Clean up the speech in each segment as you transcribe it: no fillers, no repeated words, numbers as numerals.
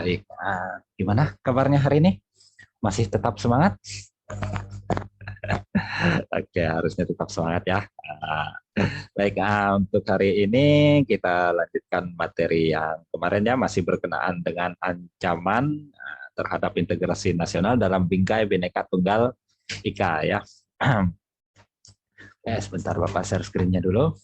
Baik, gimana kabarnya hari ini? Masih tetap semangat? Oke, harusnya tetap semangat ya. Ah, Baik, untuk hari ini kita lanjutkan materi yang kemarin ya, masih berkenaan dengan ancaman terhadap integrasi nasional dalam bingkai Bhinneka Tunggal Ika ya. Sebentar Bapak share screen-nya dulu.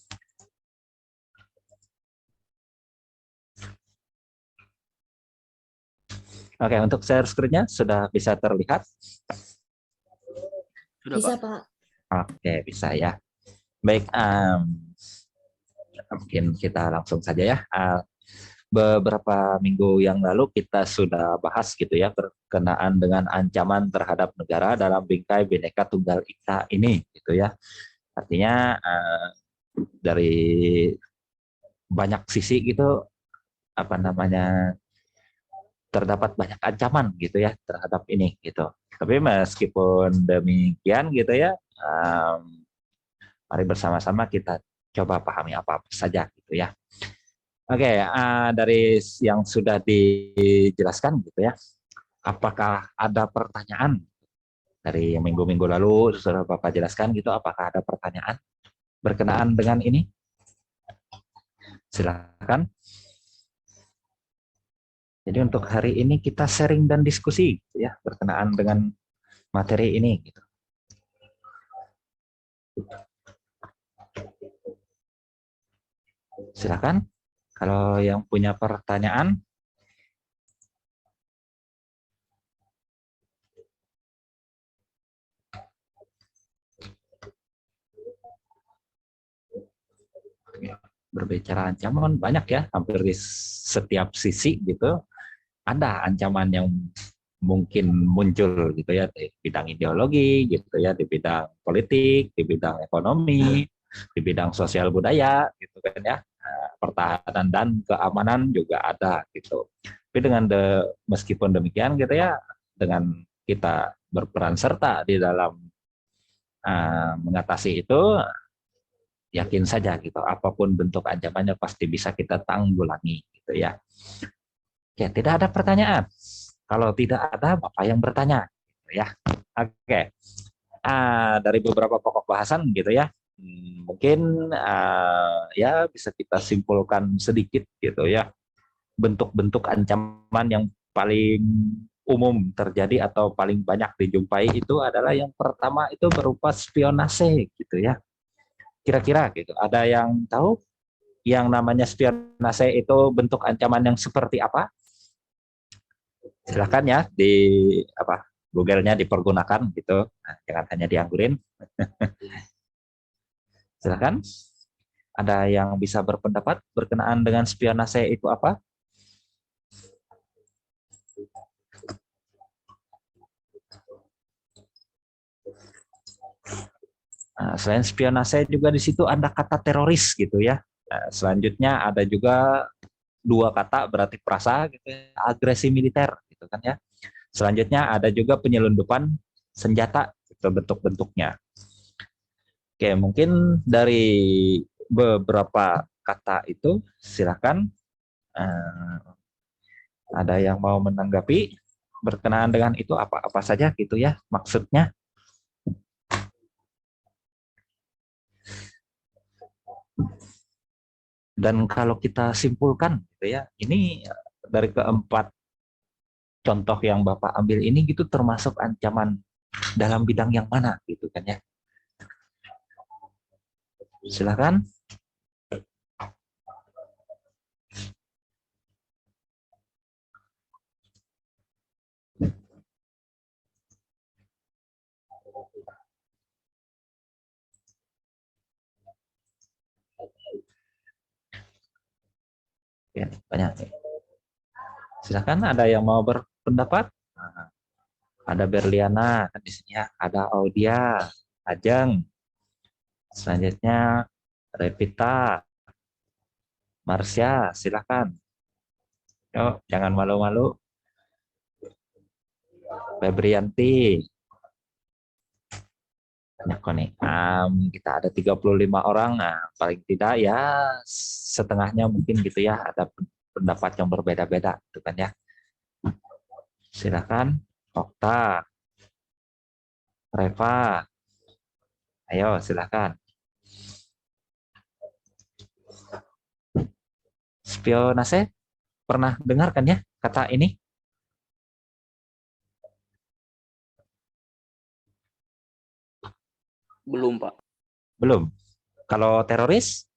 Oke, untuk share screen-nya sudah bisa terlihat? Sudah, Bisa, Pak. Pak. Oke, bisa ya. Baik, mungkin kita langsung saja ya. Beberapa minggu yang lalu kita sudah bahas gitu ya berkenaan dengan ancaman terhadap negara dalam bingkai Bhinneka Tunggal Ika ini gitu ya. Artinya dari banyak sisi gitu apa namanya terdapat banyak ancaman gitu ya terhadap ini gitu. Tapi meskipun demikian gitu ya, mari bersama-sama kita coba pahami apa-apa saja gitu ya. Oke, dari yang sudah dijelaskan gitu ya, apakah ada pertanyaan dari minggu-minggu lalu sudah Bapak jelaskan gitu, apakah ada pertanyaan berkenaan dengan ini? Silakan. Jadi untuk hari ini kita sharing dan diskusi gitu ya berkenaan dengan materi ini gitu. Silakan kalau yang punya pertanyaan. Berbicara ancaman banyak ya, hampir di setiap sisi gitu ada ancaman yang mungkin muncul gitu ya di bidang ideologi gitu ya, di bidang politik, di bidang ekonomi, di bidang sosial budaya gitu kan ya. Pertahanan dan keamanan juga ada gitu. Tapi meskipun demikian gitu ya, dengan kita berperan serta di dalam mengatasi itu, yakin saja gitu, apapun bentuk ancamannya pasti bisa kita tanggulangi gitu ya. Oke, tidak ada pertanyaan. Kalau tidak ada, Bapak yang bertanya gitu ya. Oke. Dari beberapa pokok bahasan gitu ya. Mungkin ya bisa kita simpulkan sedikit gitu ya. Bentuk-bentuk ancaman yang paling umum terjadi atau paling banyak dijumpai itu adalah yang pertama itu berupa spionase gitu ya. Kira-kira gitu. Ada yang tahu yang namanya spionase itu bentuk ancaman yang seperti apa? Silakan ya di apa Google-nya dipergunakan gitu. Nah, jangan hanya dianggurin. Silakan. Ada yang bisa berpendapat berkenaan dengan spionase itu apa? Nah, selain spionase juga di situ ada kata teroris gitu ya. Nah, selanjutnya ada juga dua kata berarti perasa gitu ya, agresi militer gitu kan ya. Selanjutnya ada juga penyelundupan senjata itu bentuk-bentuknya. Oke, mungkin dari beberapa kata itu silakan ada yang mau menanggapi berkenaan dengan itu apa-apa saja gitu ya maksudnya. Dan kalau kita simpulkan gitu ya, ini dari keempat contoh yang Bapak ambil ini gitu termasuk ancaman dalam bidang yang mana gitu kan ya. Silakan. Ya, banyak. Silakan ada yang mau berpendapat? Nah, ada Berliana kan di sini ya, ada Audia, Ajeng, selanjutnya Revita, Marsha, silakan. Yuk, jangan malu-malu. Febrianti, banyak kok nih. Kita ada 35 orang, nah, paling tidak ya setengahnya mungkin gitu ya, ada pendapat yang berbeda-beda gitu kan ya. Silakan, Okta, Reva, ayo silakan. Spionase, pernah dengar kan ya kata ini? Belum, Pak. Belum. Kalau teroris,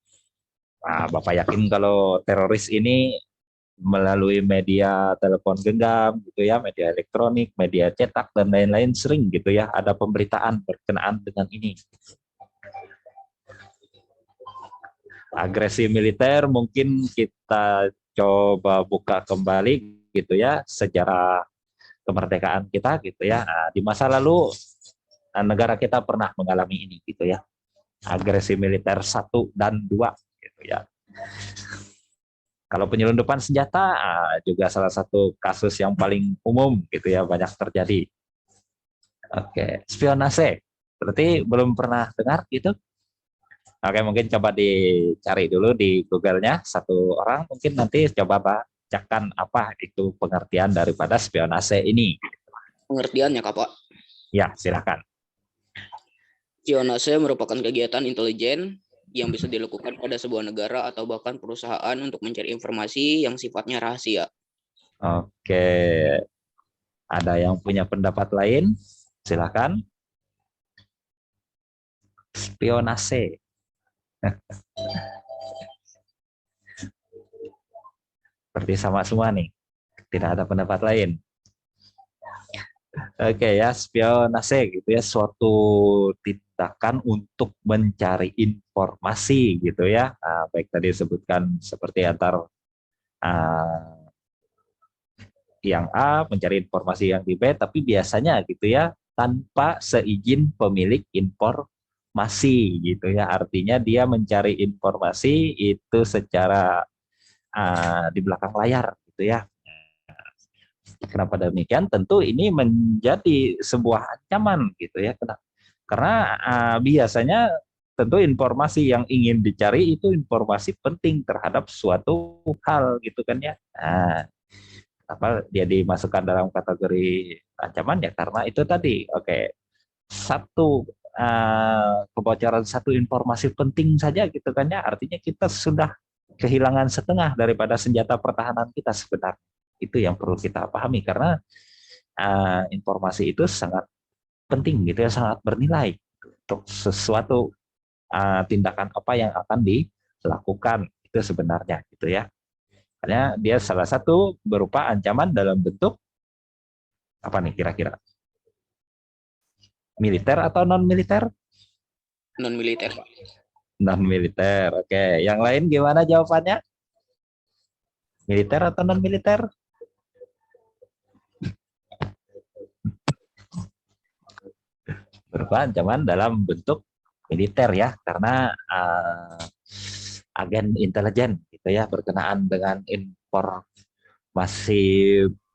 Bapak yakin kalau teroris ini melalui media telepon genggam gitu ya, media elektronik, media cetak dan lain-lain sering gitu ya ada pemberitaan berkenaan dengan ini. Agresi militer mungkin kita coba buka kembali gitu ya sejarah kemerdekaan kita gitu ya. Nah, di masa lalu negara kita pernah mengalami ini gitu ya. Agresi militer 1 dan 2 gitu ya. Kalau penyelundupan senjata juga salah satu kasus yang paling umum gitu ya, banyak terjadi. Oke, spionase. Berarti belum pernah dengar gitu? Oke, mungkin coba dicari dulu di Google-nya satu orang, mungkin nanti coba bacakan apa itu pengertian daripada spionase ini. Pengertiannya, Kak, Pak. Ya, silakan. Spionase merupakan kegiatan intelijen yang bisa dilakukan pada sebuah negara atau bahkan perusahaan untuk mencari informasi yang sifatnya rahasia. Oke, ada yang punya pendapat lain? Silakan. Spionase. Seperti sama semua nih. Tidak ada pendapat lain. Oke ya, spionase gitu ya, suatu tindakan untuk mencari informasi gitu ya. Baik tadi disebutkan seperti antar uh, yang A mencari informasi yang di B, tapi biasanya gitu ya tanpa seizin pemilik informasi gitu ya. Artinya dia mencari informasi itu secara di belakang layar gitu ya. Kenapa demikian? Tentu ini menjadi sebuah ancaman gitu ya. Karena biasanya tentu informasi yang ingin dicari itu informasi penting terhadap suatu hal gitu kan ya. Apa dia dimasukkan dalam kategori ancaman ya karena itu tadi. Oke, satu kebocoran satu informasi penting saja gitu kan ya. Artinya kita sudah kehilangan setengah daripada senjata pertahanan kita sebenarnya. Itu yang perlu kita pahami karena informasi itu sangat penting gitu ya, sangat bernilai untuk sesuatu tindakan apa yang akan dilakukan itu sebenarnya gitu ya. Karena dia salah satu berupa ancaman dalam bentuk apa nih kira-kira? Militer atau non militer? Non militer, Pak. Non militer. Oke, yang lain gimana jawabannya? Militer atau non militer? Berupa ancaman dalam bentuk militer ya, karena agen intelijen gitu ya berkenaan dengan informasi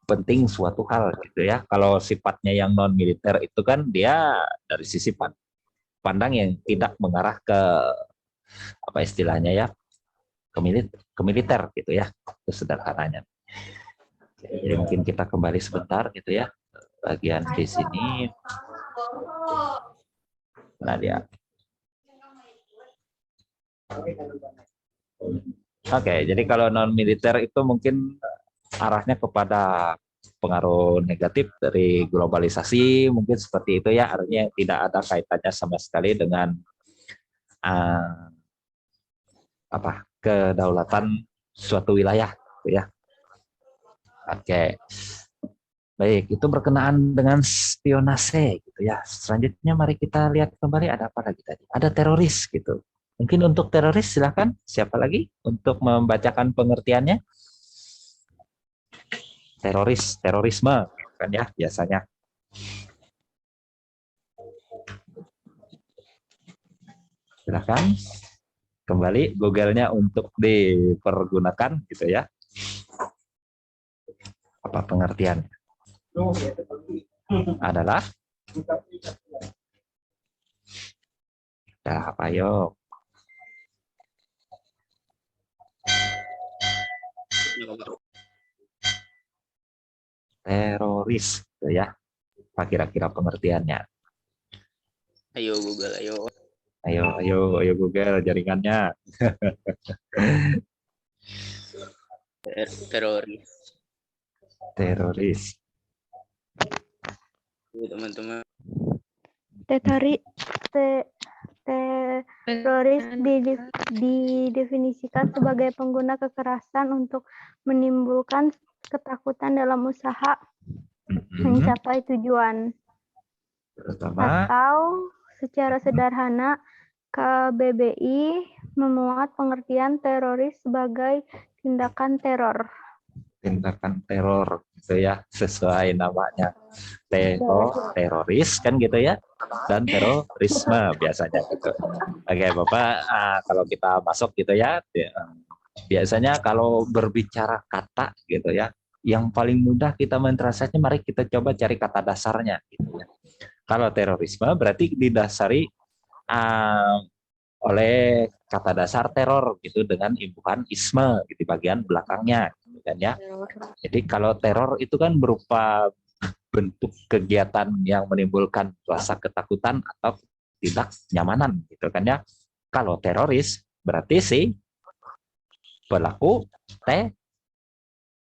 penting suatu hal gitu ya. Kalau sifatnya yang non militer itu kan dia dari sisi pandang yang tidak mengarah ke apa istilahnya ya ke militer gitu ya, itu sederhananya. Jadi mungkin kita kembali sebentar gitu ya bagian di sini. Nah dia. Oke, jadi kalau non militer itu mungkin arahnya kepada pengaruh negatif dari globalisasi, mungkin seperti itu ya, artinya tidak ada kaitannya sama sekali dengan uh, apa kedaulatan suatu wilayah, gitu ya. Oke, baik, itu berkenaan dengan spionase, gitu ya. Selanjutnya mari kita lihat kembali ada apa lagi tadi. Ada teroris, gitu. Mungkin untuk teroris silakan. Siapa lagi untuk membacakan pengertiannya? Terorisme, kan ya biasanya. Silakan kembali Google-nya untuk dipergunakan gitu ya. Apa pengertian? Adalah apa yuk? teroris gitu ya. Apa kira-kira pengertiannya? Ayo Google, ayo. Ayo Google jaringannya. Teroris, Teroris. teman-teman. Teroris didefinisikan sebagai pengguna kekerasan untuk menimbulkan ketakutan dalam usaha mencapai tujuan. Pertama, Atau secara sederhana, KBBI memuat pengertian teroris sebagai tindakan teror. tindakan teror gitu ya, sesuai namanya. Teroris kan gitu ya, dan terorisme biasanya gitu. Oke Bapak, kalau kita masuk gitu ya, biasanya kalau berbicara kata gitu ya, yang paling mudah kita mentranslasinya, mari kita coba cari kata dasarnya gitu ya. Kalau terorisme berarti didasari oleh kata dasar teror gitu dengan imbuhan isme di bagian belakangnya gitu kan ya. Jadi kalau teror itu kan berupa bentuk kegiatan yang menimbulkan rasa ketakutan atau tidak nyamanan gitu kan ya. Kalau teroris berarti si pelaku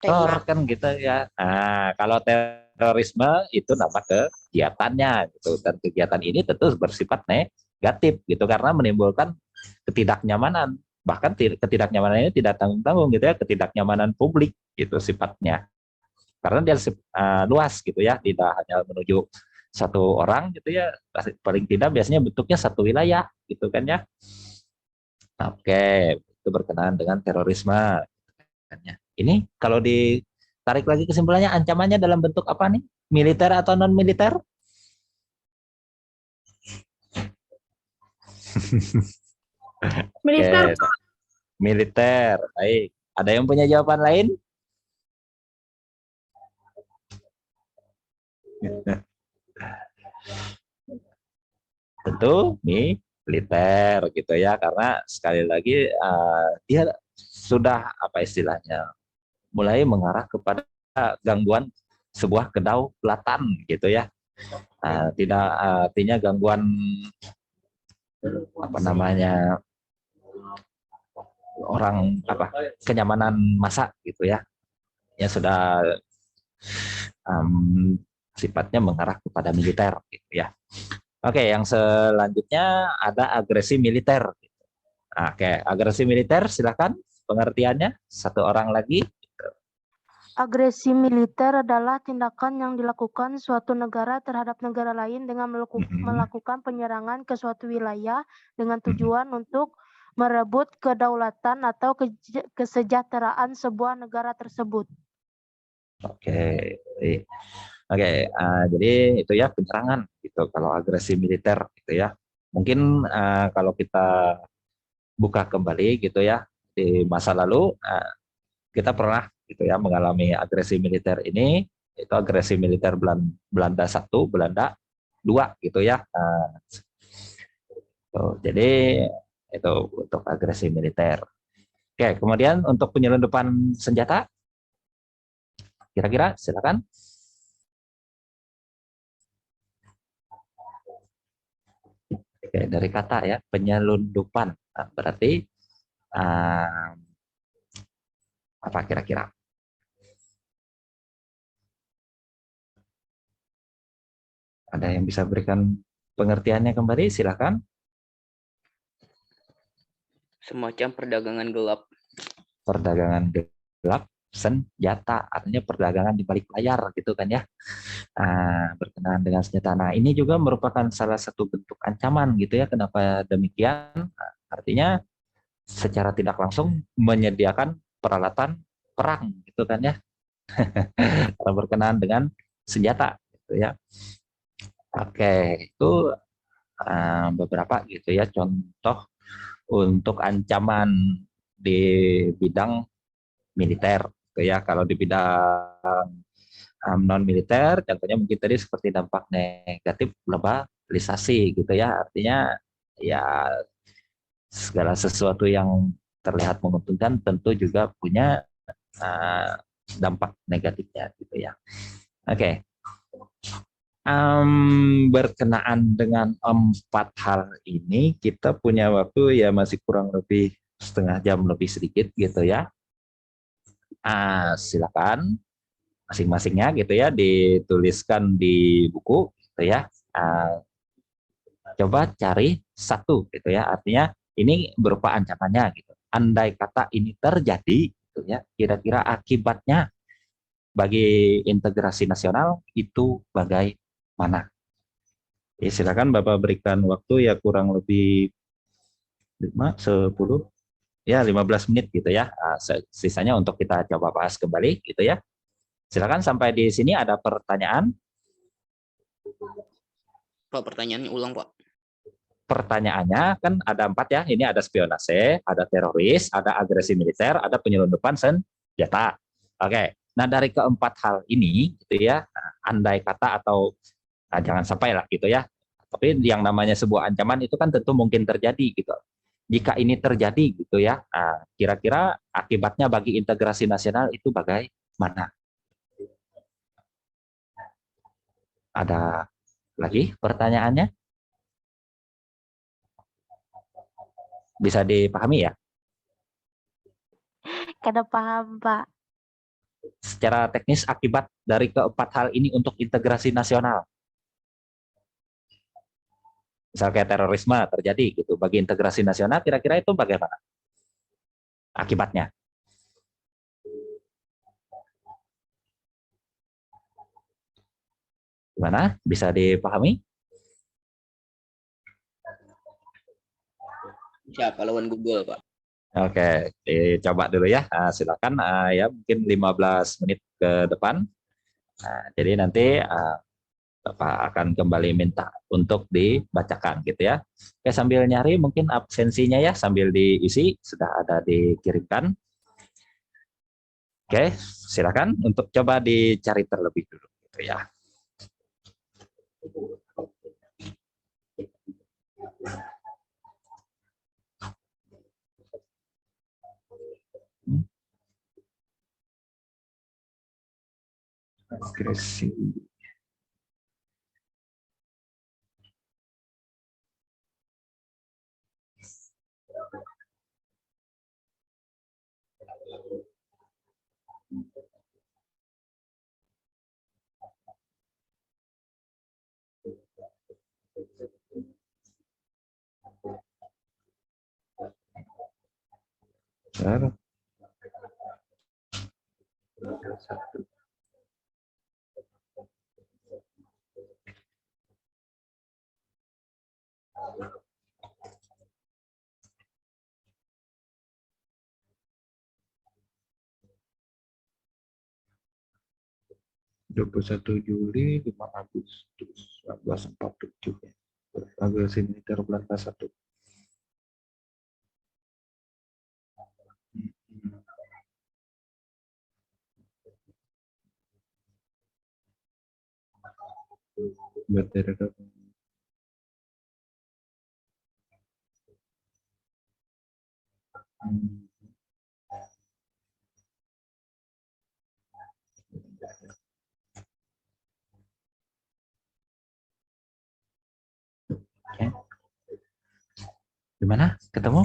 teror kan gitu ya. Nah, kalau terorisme itu nama kegiatannya gitu, dan kegiatan ini tentu bersifat negatif gitu karena menimbulkan ketidaknyamanan. Bahkan ketidaknyamanan ini tidak tanggung-tanggung gitu ya, ketidaknyamanan publik gitu sifatnya. Karena dia luas gitu ya, tidak hanya menuju satu orang gitu ya, paling tidak biasanya bentuknya satu wilayah gitu kan ya. Oke, itu berkenaan dengan terorisme. Ini kalau ditarik lagi kesimpulannya, ancamannya dalam bentuk apa nih? Militer atau non militer? Militer. Oke, militer. Baik. Ada yang punya jawaban lain? Tentu militer gitu ya, karena sekali lagi dia sudah apa istilahnya, mulai mengarah kepada gangguan sebuah kedaulatan gitu ya. Tidak artinya gangguan apa namanya orang apa kenyamanan massa gitu ya, ya sudah sifatnya mengarah kepada militer gitu ya. Oke, yang selanjutnya ada agresi militer. Oke, agresi militer silakan pengertiannya satu orang lagi. Agresi militer adalah tindakan yang dilakukan suatu negara terhadap negara lain dengan melakukan penyerangan ke suatu wilayah dengan tujuan untuk merebut kedaulatan atau kesejahteraan sebuah negara tersebut. Oke, oke, jadi itu ya penyerangan gitu kalau agresi militer gitu ya. Mungkin kalau kita buka kembali gitu ya di masa lalu, kita pernah gitu ya mengalami agresi militer ini. Itu agresi militer Belanda 1, Belanda 2 gitu ya. Jadi itu untuk agresi militer. Oke, kemudian untuk penyelundupan senjata, kira-kira silakan. Oke, dari kata ya penyelundupan, berarti apa kira-kira? Ada yang bisa berikan pengertiannya kembali? Silakan. Semacam perdagangan gelap. Perdagangan gelap senjata, artinya perdagangan di balik layar gitu kan ya. Berkenaan dengan senjata. Nah, ini juga merupakan salah satu bentuk ancaman gitu ya. Kenapa demikian? Artinya secara tidak langsung menyediakan peralatan perang gitu kan ya. Berkenaan dengan senjata gitu ya. Oke, itu beberapa gitu ya contoh untuk ancaman di bidang militer gitu ya. Kalau di bidang non militer contohnya mungkin tadi seperti dampak negatif globalisasi gitu ya, artinya ya segala sesuatu yang terlihat menguntungkan tentu juga punya dampak negatifnya gitu ya. Oke. Berkenaan dengan 4 hal ini, kita punya waktu ya masih kurang lebih setengah jam lebih sedikit gitu ya. Silakan masing-masingnya gitu ya dituliskan di buku gitu ya. Coba cari satu gitu ya. Artinya ini berupa ancamannya gitu. Andai kata ini terjadi gitu ya, kira-kira akibatnya bagi integrasi nasional itu bagaimana? Ya, silakan Bapak berikan waktu ya kurang lebih 5, 10, ya 15 menit gitu ya. Sisanya untuk kita coba bahas kembali gitu ya. Silakan sampai di sini ada pertanyaan. Pak, pertanyaannya ulang, Pak. Pertanyaannya kan ada 4 ya. Ini ada spionase, ada teroris, ada agresi militer, ada penyelundupan senjata. Oke. Nah dari keempat hal ini gitu ya, andai kata atau jangan sampai lah gitu ya. Tapi yang namanya sebuah ancaman itu kan tentu mungkin terjadi gitu. Jika ini terjadi gitu ya, kira-kira akibatnya bagi integrasi nasional itu bagaimana? Ada lagi pertanyaannya? Bisa dipahami ya? Kada paham, Pak. Secara teknis akibat dari keempat hal ini untuk integrasi nasional. Misal kayak terorisme terjadi gitu, bagi integrasi nasional kira-kira itu bagaimana akibatnya? Gimana? Bisa dipahami? Siapa lawan Google, Pak? Oke, dicoba dulu ya. Silakan ya mungkin 15 menit ke depan. Jadi nanti Bapak akan kembali minta untuk dibacakan gitu ya. Oke, sambil nyari mungkin absensinya ya sambil diisi sudah ada dikirimkan. Oke, silakan untuk coba dicari terlebih dulu gitu ya. Agresi. Satu. Dua puluh satu Juli 5 Agustus 1947 ya. Agresi militer Belanda 1. Berdiri. Oke. Gimana? Ketemu?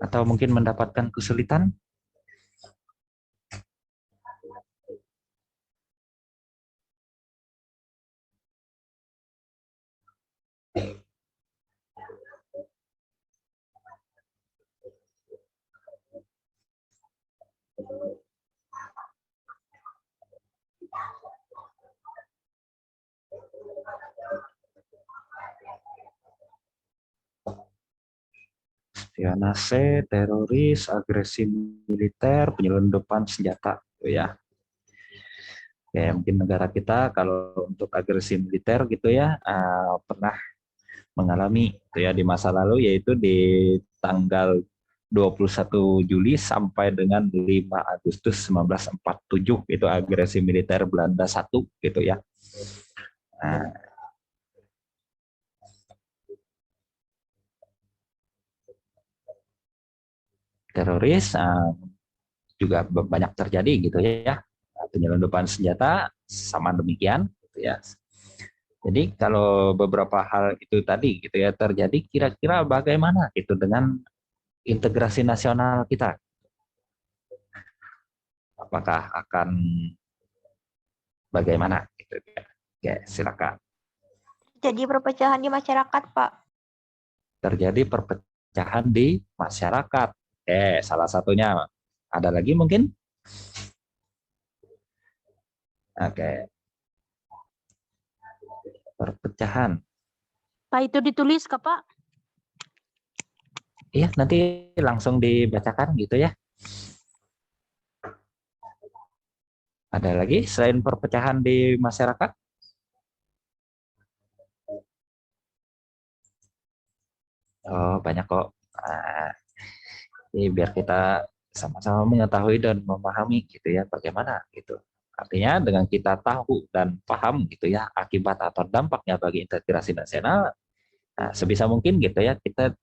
Atau mungkin mendapatkan kesulitan? Spionase, teroris, agresi militer, penyelundupan senjata, gitu ya. Ya, mungkin negara kita kalau untuk agresi militer gitu ya pernah mengalami gitu ya di masa lalu yaitu di tanggal 21 Juli sampai dengan 5 Agustus 1947 itu agresi militer Belanda 1 gitu ya. Nah, teroris juga banyak terjadi gitu ya. penyelundupan senjata sama demikian, gitu ya. Jadi kalau beberapa hal itu tadi gitu ya terjadi, kira-kira bagaimana itu dengan integrasi nasional kita? Apakah akan bagaimana? Gitu ya. Oke, silakan. Jadi perpecahan di masyarakat, Pak. Terjadi perpecahan di masyarakat. Salah satunya. Ada lagi mungkin? Oke. Perpecahan. Pak, itu ditulis ke Pak? Iya, nanti langsung dibacakan gitu ya. Ada lagi selain perpecahan di masyarakat? Oh, banyak kok. Ini biar kita sama-sama mengetahui dan memahami gitu ya bagaimana gitu. Artinya dengan kita tahu dan paham gitu ya akibat atau dampaknya bagi integrasi nasional, nah, sebisa mungkin gitu ya kita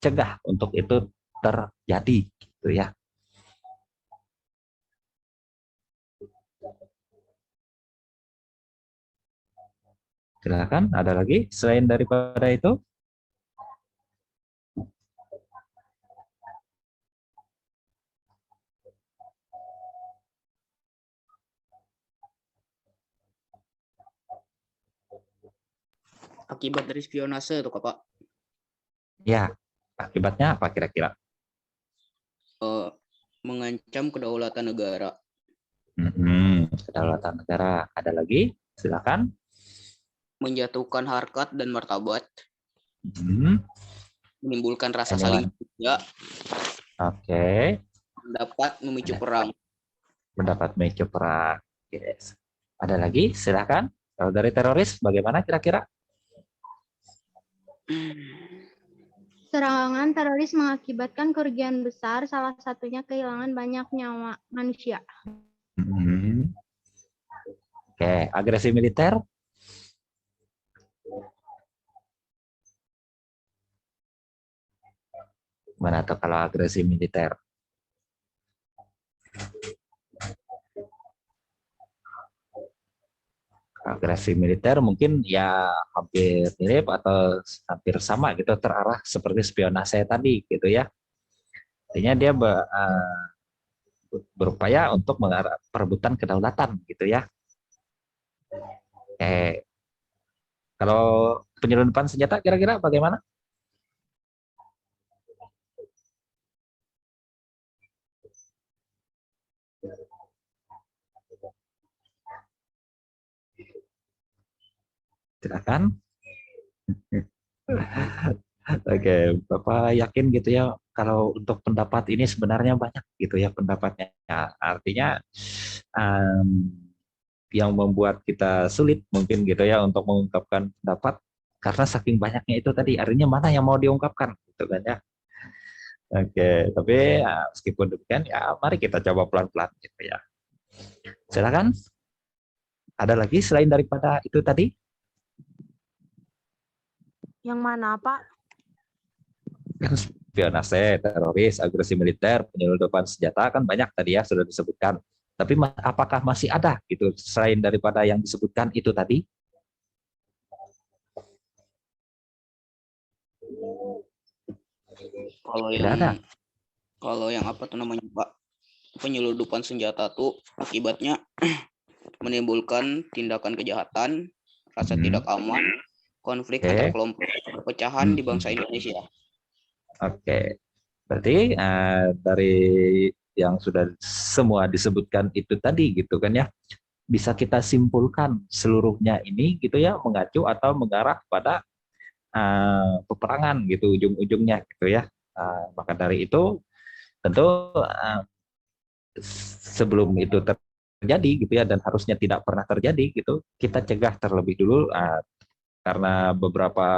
cegah untuk itu terjadi gitu ya. Silakan, ada lagi selain daripada itu? Akibat dari spionase tuh, Pak. Ya, akibatnya apa kira-kira? Mengancam kedaulatan negara. Kedaulatan negara. Ada lagi? Silakan. Menjatuhkan harkat dan martabat. Menimbulkan rasa Anyone? saling curiga. Oke. Dapat memicu perang. Mendapat memicu perang. Yes. Ada lagi? Silakan. Kalau dari teroris, bagaimana kira-kira? Serangan teroris mengakibatkan kerugian besar, salah satunya kehilangan banyak nyawa manusia. Oke, agresi militer? Mana tuh kalau agresi militer? Agresi militer mungkin ya hampir mirip atau hampir sama gitu, terarah seperti spionase tadi gitu ya. Artinya dia berupaya untuk mengarah perebutan kedaulatan gitu ya. Kalau penyelundupan senjata kira-kira bagaimana? Silakan. Oke, Bapak yakin gitu ya kalau untuk pendapat ini sebenarnya banyak gitu ya pendapatnya. Artinya yang membuat kita sulit mungkin gitu ya untuk mengungkapkan pendapat karena saking banyaknya itu tadi, artinya mana yang mau diungkapkan gitu kan ya. Oke, tapi ya, meskipun demikian ya mari kita coba pelan-pelan gitu ya. Silakan. Ada lagi selain daripada itu tadi? Yang mana, Pak? Kan spionase, teroris, agresi militer, penyelundupan senjata kan banyak tadi ya sudah disebutkan. Tapi apakah masih ada gitu selain daripada yang disebutkan itu tadi? Kalau yang apa tuh namanya, Pak? Penyelundupan senjata tuh akibatnya menimbulkan tindakan kejahatan, rasa tidak aman, konflik antar kelompok, perpecahan di bangsa Indonesia. Oke, berarti dari yang sudah semua disebutkan itu tadi gitu kan ya, bisa kita simpulkan seluruhnya ini gitu ya mengacu atau mengarah pada peperangan gitu ujung-ujungnya gitu ya. Maka dari itu tentu sebelum itu terjadi gitu ya dan harusnya tidak pernah terjadi gitu, kita cegah terlebih dulu karena beberapa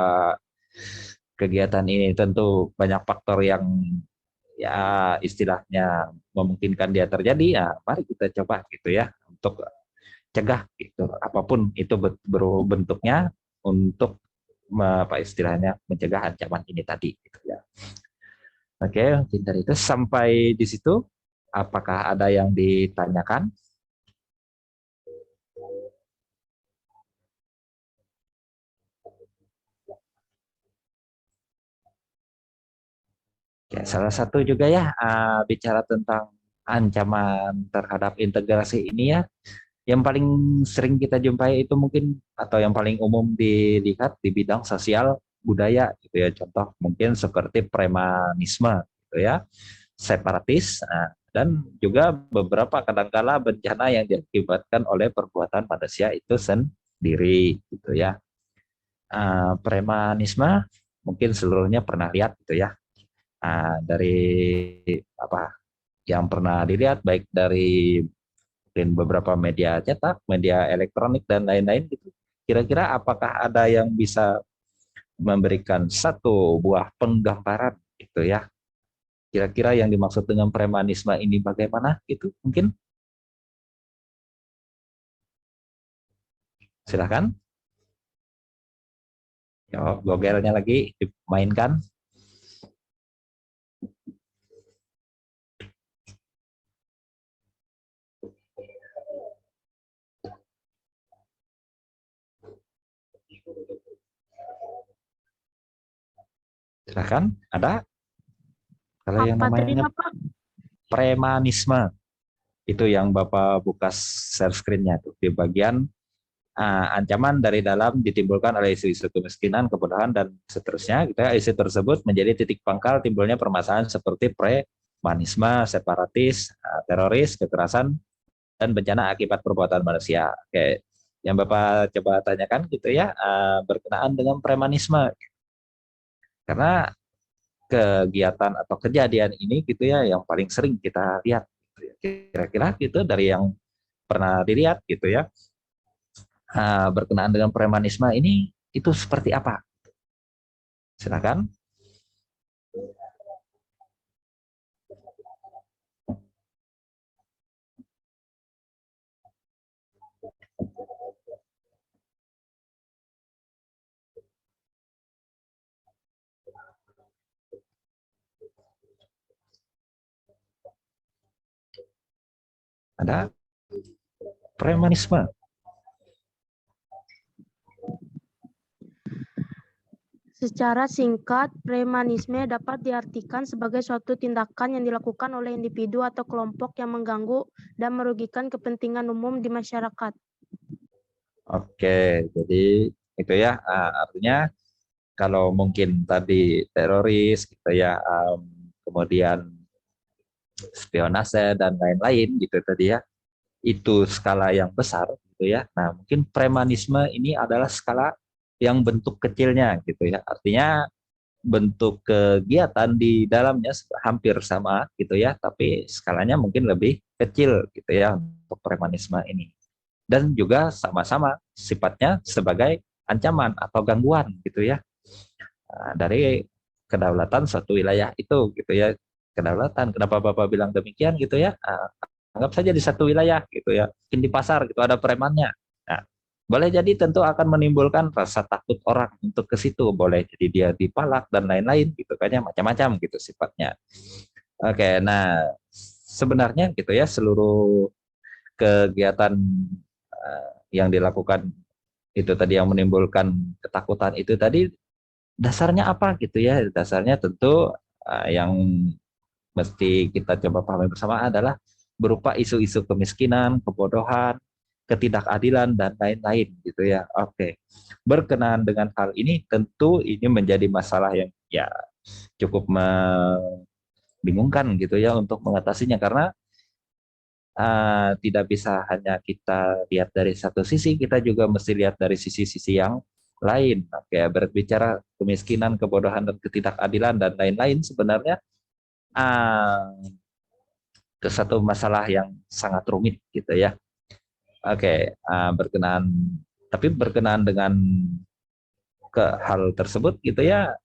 kegiatan ini tentu banyak faktor yang ya istilahnya memungkinkan dia terjadi, ya mari kita coba gitu ya untuk cegah gitu apapun itu bentuknya untuk apa istilahnya mencegah ancaman ini tadi gitu ya. Oke, mungkin dari itu sampai di situ apakah ada yang ditanyakan? salah satu juga ya bicara tentang ancaman terhadap integrasi ini ya, yang paling sering kita jumpai itu mungkin atau yang paling umum dilihat di bidang sosial budaya gitu ya. Contoh mungkin seperti premanisme gitu ya, separatis, dan juga beberapa kadangkala bencana yang diakibatkan oleh perbuatan manusia itu sendiri gitu ya. Premanisme mungkin seluruhnya pernah lihat gitu ya. Dari apa yang pernah dilihat baik dari mungkin beberapa media cetak, media elektronik dan lain-lain gitu. Kira-kira apakah ada yang bisa memberikan satu buah penggambaran gitu ya? Kira-kira yang dimaksud dengan premanisme ini bagaimana gitu? Mungkin silakan. Yo, gogelnya lagi dimainkan. Silakan, ada? Kalau yang Apa tadi, namanya Bapak? premanisme, itu yang Bapak buka share screen-nya tuh di bagian ancaman dari dalam ditimbulkan oleh isu-isu kemiskinan, kebodohan, dan seterusnya. Gitu ya. Isu tersebut menjadi titik pangkal timbulnya permasalahan seperti premanisme, separatis, teroris, kekerasan, dan bencana akibat perbuatan manusia. Oke, yang Bapak coba tanyakan gitu ya, berkenaan dengan premanisme. Karena kegiatan atau kejadian ini gitu ya yang paling sering kita lihat. Gitu ya. Kira-kira gitu dari yang pernah dilihat gitu ya. Berkenaan dengan premanisme ini itu seperti apa? Silakan. Ada premanisme. Secara singkat, premanisme dapat diartikan sebagai suatu tindakan yang dilakukan oleh individu atau kelompok yang mengganggu dan merugikan kepentingan umum di masyarakat. Oke, jadi itu ya artinya kalau mungkin tadi teroris gitu ya, kemudian spionase dan lain-lain gitu tadi ya, itu skala yang besar gitu ya. Nah, mungkin premanisme ini adalah skala yang bentuk kecilnya gitu ya. Artinya bentuk kegiatan di dalamnya hampir sama gitu ya, tapi skalanya mungkin lebih kecil gitu ya untuk premanisme ini. Dan juga sama-sama sifatnya sebagai ancaman atau gangguan gitu ya, dari kedaulatan suatu wilayah itu gitu ya. Kedaulatan, kenapa Bapak bilang demikian gitu ya? Anggap saja di satu wilayah gitu ya, mungkin di pasar gitu ada premannya. Nah, boleh jadi tentu akan menimbulkan rasa takut orang untuk ke situ, boleh jadi dia dipalak dan lain-lain gitu kan ya, macam-macam gitu sifatnya. Oke, nah sebenarnya gitu ya seluruh kegiatan yang dilakukan itu tadi yang menimbulkan ketakutan itu tadi dasarnya apa gitu ya? Dasarnya tentu yang mesti kita coba pahami bersama adalah berupa isu-isu kemiskinan, kebodohan, ketidakadilan dan lain-lain gitu ya. Oke. Berkenaan dengan hal ini tentu ini menjadi masalah yang ya cukup membingungkan gitu ya untuk mengatasinya karena tidak bisa hanya kita lihat dari satu sisi, kita juga mesti lihat dari sisi-sisi yang lain. Oke, berbicara kemiskinan, kebodohan dan ketidakadilan dan lain-lain sebenarnya uh, ke satu masalah yang sangat rumit gitu ya. Oke, berkenaan dengan ke hal tersebut gitu ya,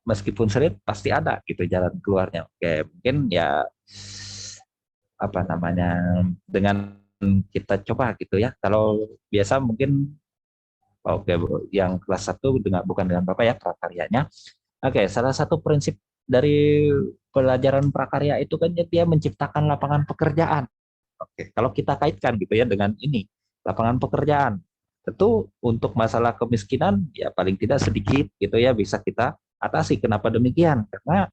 meskipun sulit pasti ada gitu jalan keluarnya. Oke, mungkin ya apa namanya dengan kita coba gitu ya. Kalau biasa mungkin oke yang kelas 1 dengan bukan dengan Bapak ya prakaryanya. Oke, salah satu prinsip dari pelajaran prakarya itu kan dia menciptakan lapangan pekerjaan. Oke, kalau kita kaitkan gitu ya dengan ini, lapangan pekerjaan. Tentu untuk masalah kemiskinan ya paling tidak sedikit gitu ya bisa kita atasi. Kenapa demikian? Karena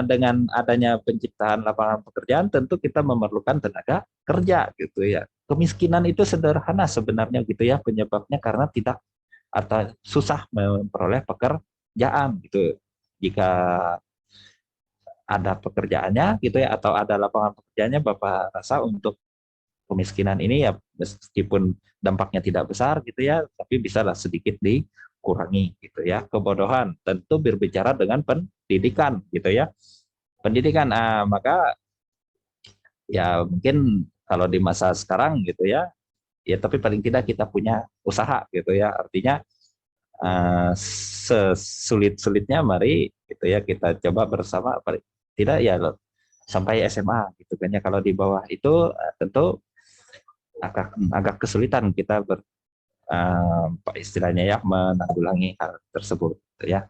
dengan adanya penciptaan lapangan pekerjaan tentu kita memerlukan tenaga kerja gitu ya. Kemiskinan itu sederhana sebenarnya gitu ya penyebabnya karena tidak atau susah memperoleh pekerjaan gitu. Jika ada pekerjaannya gitu ya atau ada lapangan pekerjaannya, Bapak rasa untuk kemiskinan ini ya meskipun dampaknya tidak besar gitu ya, tapi bisalah sedikit dikurangi gitu ya. Kebodohan tentu berbicara dengan pendidikan gitu ya. Pendidikan, maka ya mungkin kalau di masa sekarang gitu ya, ya tapi paling tidak kita punya usaha gitu ya. Artinya sesulit-sulitnya mari gitu ya kita coba bersama, tidak ya sampai SMA gitu kan ya. Kalau di bawah itu tentu agak kesulitan kita istilahnya ya menanggulangi hal tersebut gitu ya.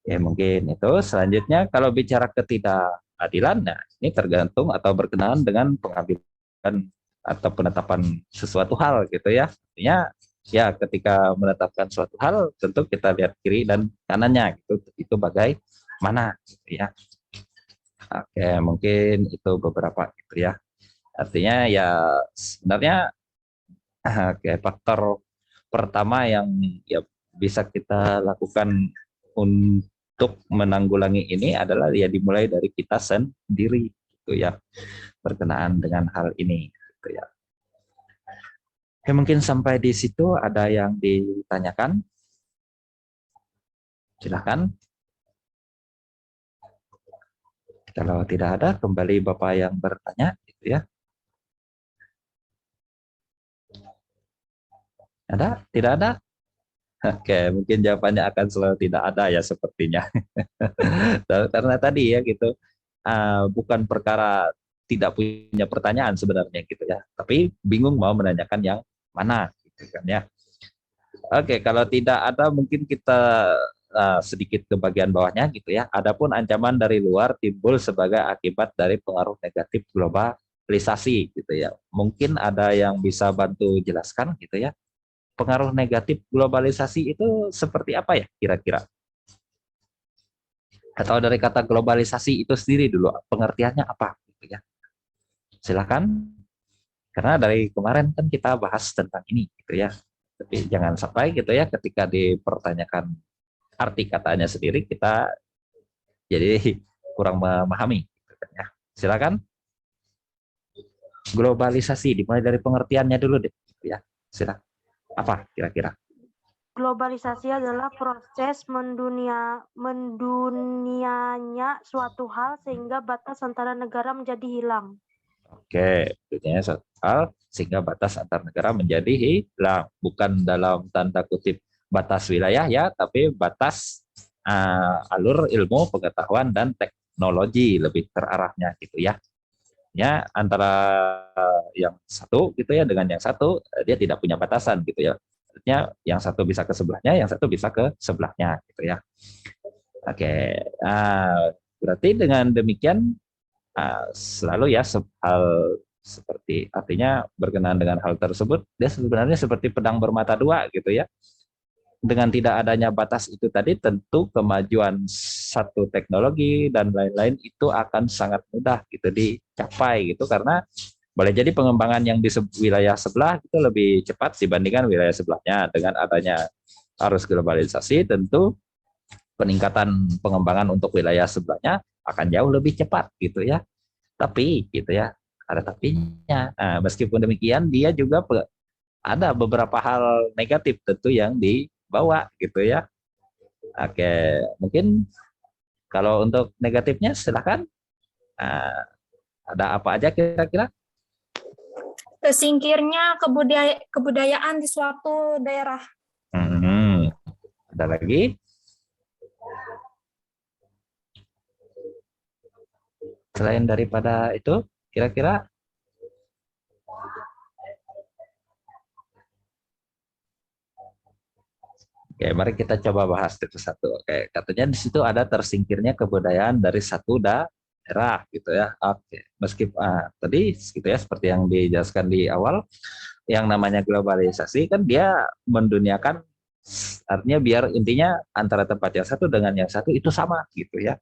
Ya mungkin itu. Selanjutnya kalau bicara ketidakadilan, nah ini tergantung atau berkenaan dengan pengambilan atau penetapan sesuatu hal gitu ya. Artinya ya ketika menetapkan suatu hal tentu kita lihat kiri dan kanannya gitu. Itu bagaimana gitu ya. Oke, mungkin itu beberapa gitu ya. Artinya ya sebenarnya faktor pertama yang ya bisa kita lakukan untuk menanggulangi ini adalah ya dimulai dari kita sendiri gitu ya, berkenaan dengan hal ini gitu ya. Oke, mungkin sampai di situ ada yang ditanyakan? Silakan. Kalau tidak ada, kembali Bapak yang bertanya gitu ya. Ada? Tidak ada? Oke, mungkin jawabannya akan selalu tidak ada ya sepertinya. Karena tadi ya gitu, bukan perkara tidak punya pertanyaan sebenarnya gitu ya, tapi bingung mau menanyakan yang mana gitu kan ya. Oke, kalau tidak ada mungkin kita sedikit ke bagian bawahnya gitu ya. Adapun ancaman dari luar timbul sebagai akibat dari pengaruh negatif globalisasi gitu ya. Mungkin ada yang bisa bantu jelaskan gitu ya. Pengaruh negatif globalisasi itu seperti apa ya kira-kira? Atau dari kata globalisasi itu sendiri dulu, pengertiannya apa? Gitu ya. Silakan, karena dari kemarin kan kita bahas tentang ini, gitu ya. Tapi jangan sampai gitu ya, ketika dipertanyakan arti katanya sendiri, kita jadi kurang memahami. Gitu kan ya. Silakan. Globalisasi, dimulai dari pengertiannya dulu deh. Gitu ya. Silakan. Apa kira-kira? Globalisasi adalah proses mendunianya suatu hal sehingga batas antara negara menjadi hilang. Oke, artinya satu hal sehingga batas antar negara menjadi hilang, bukan dalam tanda kutip batas wilayah ya, tapi batas alur ilmu, pengetahuan dan teknologi lebih terarahnya gitu ya. Ya antara yang satu gitu ya dengan yang satu dia tidak punya batasan gitu ya. Artinya yang satu bisa ke sebelahnya, yang satu bisa ke sebelahnya gitu ya. Oke, berarti dengan demikian selalu ya hal seperti artinya berkenaan dengan hal tersebut dia sebenarnya seperti pedang bermata dua gitu ya. Dengan tidak adanya batas itu tadi tentu kemajuan satu teknologi dan lain-lain itu akan sangat mudah gitu dicapai gitu, karena boleh jadi pengembangan yang di wilayah sebelah itu lebih cepat dibandingkan wilayah sebelahnya. Dengan adanya arus globalisasi tentu peningkatan pengembangan untuk wilayah sebelahnya akan jauh lebih cepat gitu ya. Tapi gitu ya, ada tapinya. Nah, meskipun demikian dia juga ada beberapa hal negatif tentu yang dibawa gitu ya. Oke, mungkin kalau untuk negatifnya silahkan. Ada apa aja kira-kira? Tersingkirnya kebudayaan di suatu daerah. Ada lagi? Selain daripada itu, kira-kira? Oke, mari kita coba bahas satu-satu. Oke, katanya di situ ada tersingkirnya kebudayaan dari satu daerah, gitu ya. Oke, meskipun tadi gitu ya, seperti yang dijelaskan di awal, yang namanya globalisasi kan dia menduniakan, artinya biar intinya antara tempat yang satu dengan yang satu itu sama, gitu ya.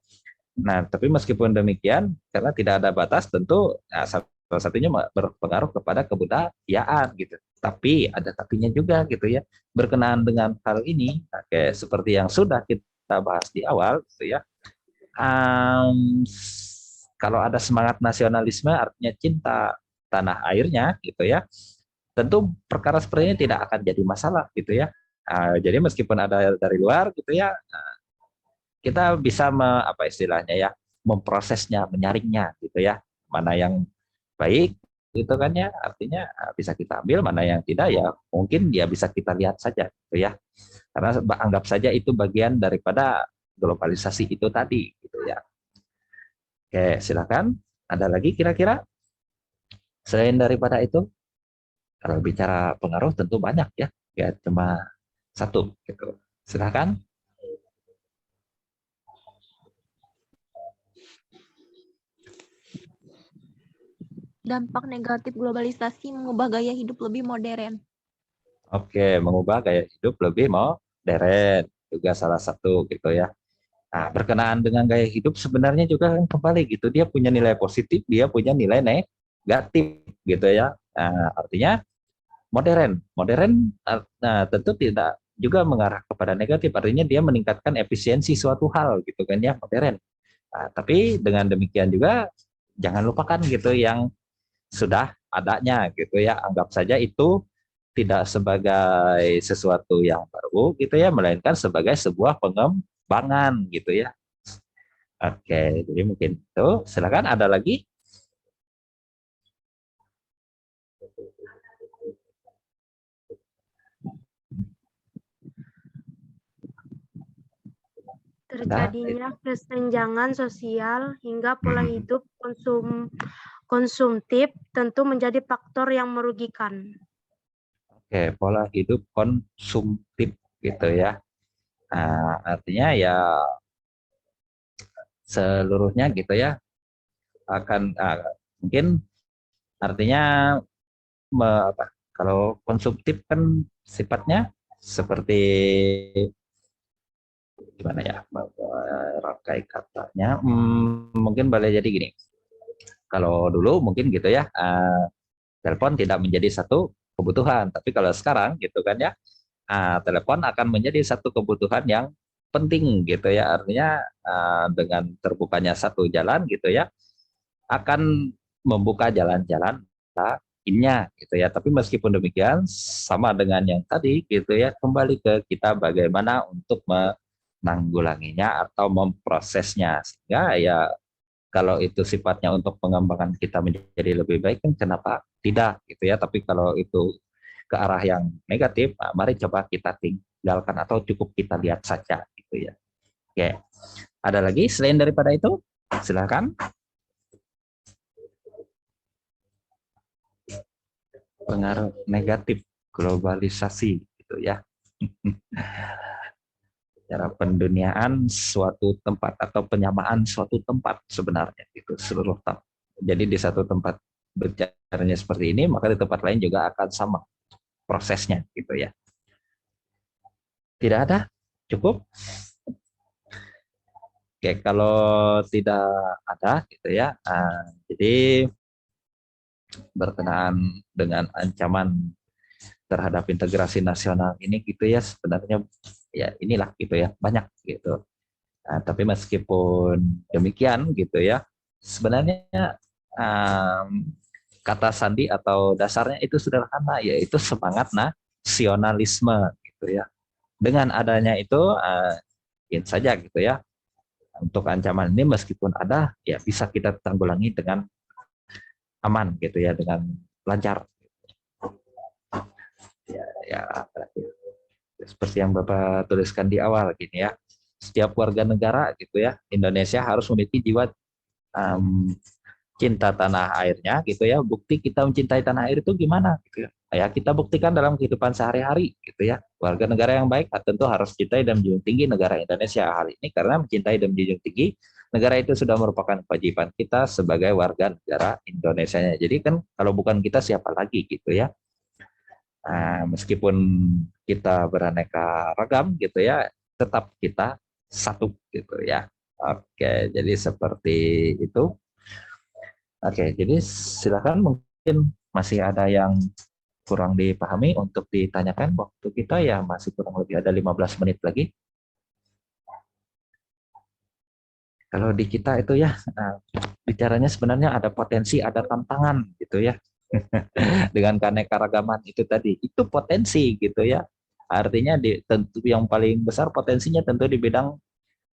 Nah, tapi meskipun demikian, karena tidak ada batas, tentu salah satunya berpengaruh kepada kebudayaan gitu. Tapi ada tapinya juga gitu ya. Berkenaan dengan hal ini, kayak seperti yang sudah kita bahas di awal, gitu ya. Kalau ada semangat nasionalisme, artinya cinta tanah airnya, gitu ya. Tentu perkara seperti ini tidak akan jadi masalah, gitu ya. Jadi meskipun ada dari luar, gitu ya, kita bisa apa istilahnya ya, memprosesnya, menyaringnya gitu ya, mana yang baik gitu kan ya, artinya bisa kita ambil, mana yang tidak ya mungkin ya bisa kita lihat saja gitu ya, karena anggap saja itu bagian daripada globalisasi itu tadi gitu ya. Oke, silakan, ada lagi kira-kira selain daripada itu? Kalau bicara pengaruh tentu banyak ya, ya cuma satu gitu, silakan. Dampak negatif globalisasi mengubah gaya hidup lebih modern. Oke, mengubah gaya hidup lebih modern juga salah satu gitu ya. Nah, berkenaan dengan gaya hidup sebenarnya juga kan kembali gitu, dia punya nilai positif, dia punya nilai negatif gitu ya. Nah, artinya modern nah, tentu tidak juga mengarah kepada negatif, artinya dia meningkatkan efisiensi suatu hal gitu kan ya, modern. Nah, tapi dengan demikian juga jangan lupakan gitu yang sudah adanya gitu ya, anggap saja itu tidak sebagai sesuatu yang baru gitu ya, melainkan sebagai sebuah pengembangan gitu ya. Oke, jadi mungkin itu. Silakan ada lagi. Terjadinya kesenjangan sosial hingga pola hidup konsumtif tentu menjadi faktor yang merugikan. Oke, pola hidup konsumtif gitu ya. Nah, artinya ya seluruhnya gitu ya akan mungkin artinya kalau konsumtif kan sifatnya seperti gimana ya rangkai katanya, mungkin boleh jadi gini, kalau dulu mungkin gitu ya, telepon tidak menjadi satu kebutuhan, tapi kalau sekarang gitu kan ya, telepon akan menjadi satu kebutuhan yang penting gitu ya, artinya dengan terbukanya satu jalan gitu ya akan membuka jalan-jalan lainnya gitu ya. Tapi meskipun demikian sama dengan yang tadi gitu ya, kembali ke kita bagaimana untuk menanggulanginya atau memprosesnya, sehingga ya kalau itu sifatnya untuk pengembangan kita menjadi lebih baik kan kenapa tidak gitu ya. Tapi kalau itu ke arah yang negatif, mari coba kita tinggalkan atau cukup kita lihat saja gitu ya. Oke, ada lagi selain daripada itu? Silakan. Pengaruh negatif globalisasi gitu ya. Secara penduniaan suatu tempat atau penyamaan suatu tempat sebenarnya itu seluruh tempat. Jadi di satu tempat bercaranya seperti ini, maka di tempat lain juga akan sama prosesnya gitu ya. Tidak ada? Cukup? Oke, kalau tidak ada gitu ya. Jadi berkenaan dengan ancaman terhadap integrasi nasional ini gitu ya, sebenarnya ya inilah gitu ya, banyak gitu. Nah, tapi meskipun demikian gitu ya, sebenarnya kata sandi atau dasarnya itu sederhana, yaitu semangat nasionalisme gitu ya. Dengan adanya itu mungkin saja gitu ya, untuk ancaman ini meskipun ada ya bisa kita tanggulangi dengan aman gitu ya, dengan lancar. Ya seperti yang Bapak tuliskan di awal gini ya, setiap warga negara gitu ya Indonesia harus memiliki jiwa cinta tanah airnya gitu ya. Bukti kita mencintai tanah air itu gimana gitu ya, ya kita buktikan dalam kehidupan sehari-hari gitu ya. Warga negara yang baik tentu harus cintai dan menjunjung tinggi negara Indonesia. Hal ini karena mencintai dan menjunjung tinggi negara itu sudah merupakan kewajiban kita sebagai warga negara Indonesia. Jadi kan kalau bukan kita siapa lagi gitu ya. Meskipun kita beraneka ragam gitu ya, tetap kita satu gitu ya. Oke, jadi seperti itu. Oke, jadi silakan, mungkin masih ada yang kurang dipahami untuk ditanyakan. Waktu kita ya masih kurang lebih ada 15 menit lagi. Kalau di kita itu ya, bicaranya sebenarnya ada potensi, ada tantangan gitu ya. Dengan keanekaragaman itu tadi, itu potensi gitu ya. Artinya tentu yang paling besar potensinya tentu di bidang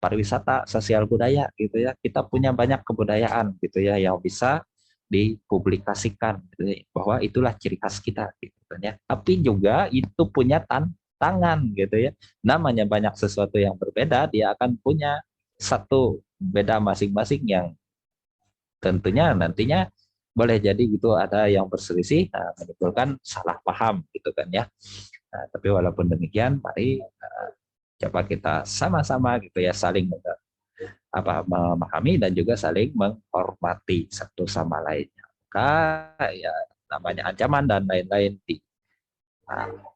pariwisata, sosial budaya gitu ya. Kita punya banyak kebudayaan gitu ya yang bisa dipublikasikan gitu ya, bahwa itulah ciri khas kita gitu kan ya. Tapi juga itu punya tantangan gitu ya. Namanya banyak sesuatu yang berbeda, dia akan punya satu beda masing-masing yang tentunya nantinya boleh jadi gitu ada yang berselisih, menimbulkan salah paham gitu kan ya. Tapi walaupun demikian, mari coba kita sama-sama gitu ya saling memahami dan juga saling menghormati satu sama lainnya. Maka ya namanya ancaman dan lain-lain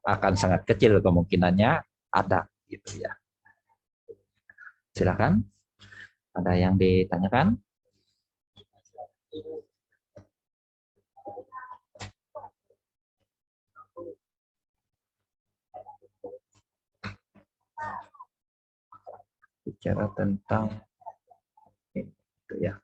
akan sangat kecil kemungkinannya ada gitu ya. Silakan, ada yang ditanyakan? Bicara tentang itu ya.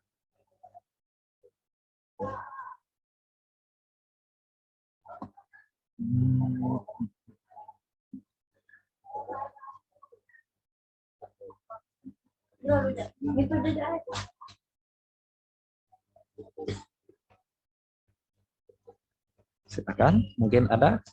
Silakan, mungkin ada.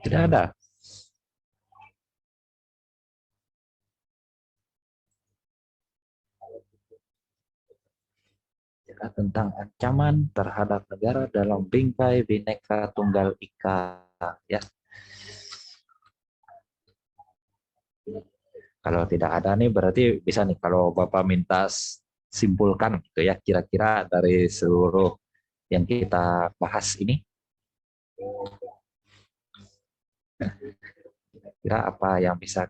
Tidak ada. Tentang ancaman terhadap negara dalam bingkai Bhinneka Tunggal Ika ya. Kalau tidak ada nih berarti bisa nih kalau Bapak minta simpulkan gitu ya, kira-kira dari seluruh yang kita bahas ini, kira apa yang bisa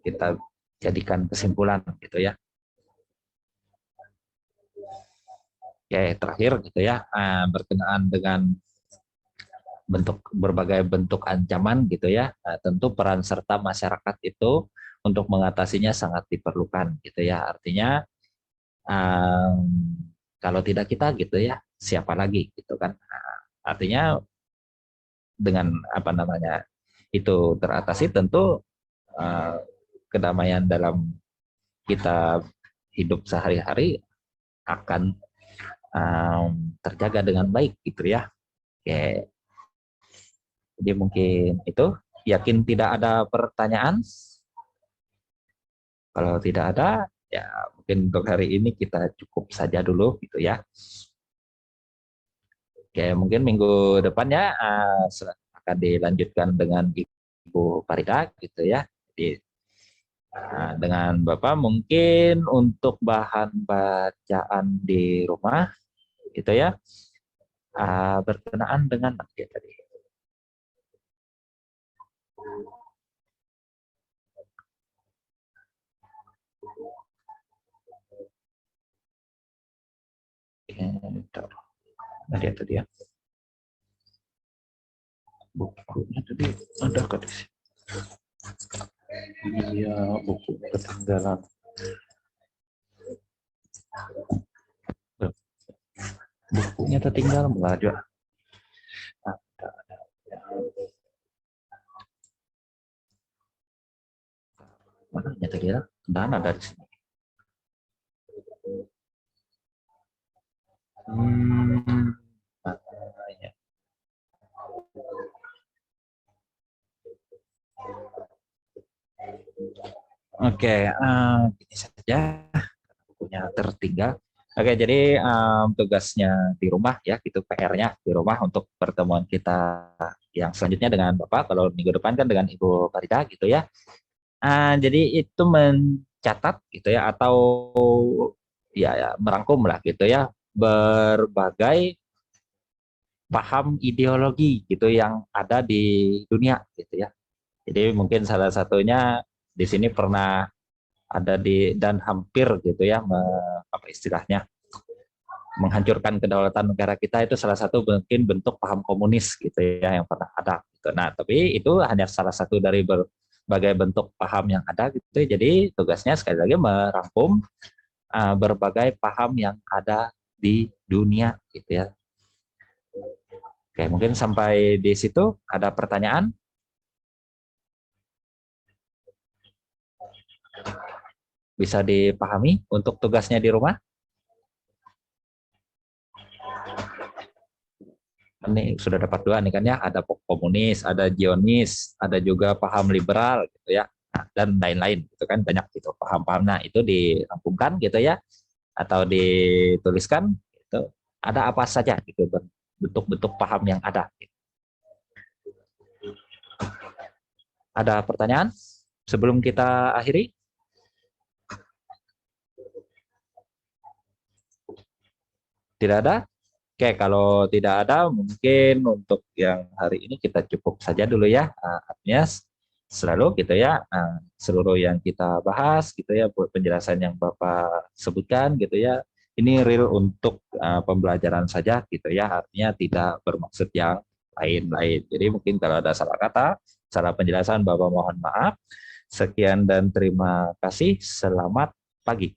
kita jadikan kesimpulan gitu ya. Oke, terakhir gitu ya, berkenaan dengan berbagai bentuk ancaman gitu ya, tentu peran serta masyarakat itu untuk mengatasinya sangat diperlukan gitu ya. Artinya kalau tidak kita gitu ya, siapa lagi gitu kan. Artinya dengan apa namanya itu teratasi, tentu kedamaian dalam kita hidup sehari-hari akan terjaga dengan baik gitu ya. Oke. Jadi mungkin itu, yakin tidak ada pertanyaan? Kalau tidak ada, ya mungkin untuk hari ini kita cukup saja dulu gitu ya. Oke, mungkin minggu depan ya akan dilanjutkan dengan Ibu Farida gitu ya. Jadi dengan Bapak mungkin untuk bahan bacaan di rumah gitu ya, berkenaan dengan ya, tadi. Ada tadi ya. Bukunya tadi ada ke di sini. Iya, buku ketinggalan. Bukunya tertinggal belajar. Ada. Mana tadi ya? Dan ada di sini. Ya. Oke, ini saja bukunya tertinggal. Oke, jadi tugasnya di rumah ya, itu PR-nya di rumah untuk pertemuan kita yang selanjutnya dengan Bapak. Kalau minggu depan kan dengan Ibu Farida gitu ya. Jadi itu mencatat gitu ya, atau merangkum lah gitu ya, berbagai paham ideologi gitu yang ada di dunia gitu ya. Jadi mungkin salah satunya di sini pernah ada dan hampir gitu ya, apa istilahnya, menghancurkan kedaulatan negara kita, itu salah satu mungkin bentuk paham komunis gitu ya yang pernah ada gitu. Nah, tapi itu hanya salah satu dari berbagai bentuk paham yang ada gitu. Jadi tugasnya sekali lagi merangkum berbagai paham yang ada di dunia gitu ya. Oke, mungkin sampai di situ ada pertanyaan? Bisa dipahami untuk tugasnya di rumah? Ini sudah dapat 2 nih kan ya, ada komunis, ada Zionis, ada juga paham liberal gitu ya, dan lain-lain gitu kan, banyak gitu paham-paham. Nah, itu dirampungkan gitu ya, atau dituliskan gitu, ada apa saja gitu bentuk-bentuk paham yang ada. Ada pertanyaan sebelum kita akhiri? Tidak ada? Oke, kalau tidak ada, mungkin untuk yang hari ini kita cukup saja dulu ya, artinya selalu gitu ya, seluruh yang kita bahas gitu ya, buat penjelasan yang Bapak sebutkan gitu ya, ini real untuk pembelajaran saja gitu ya, artinya tidak bermaksud yang lain-lain. Jadi mungkin kalau ada salah kata, salah penjelasan, Bapak mohon maaf. Sekian dan terima kasih. Selamat pagi.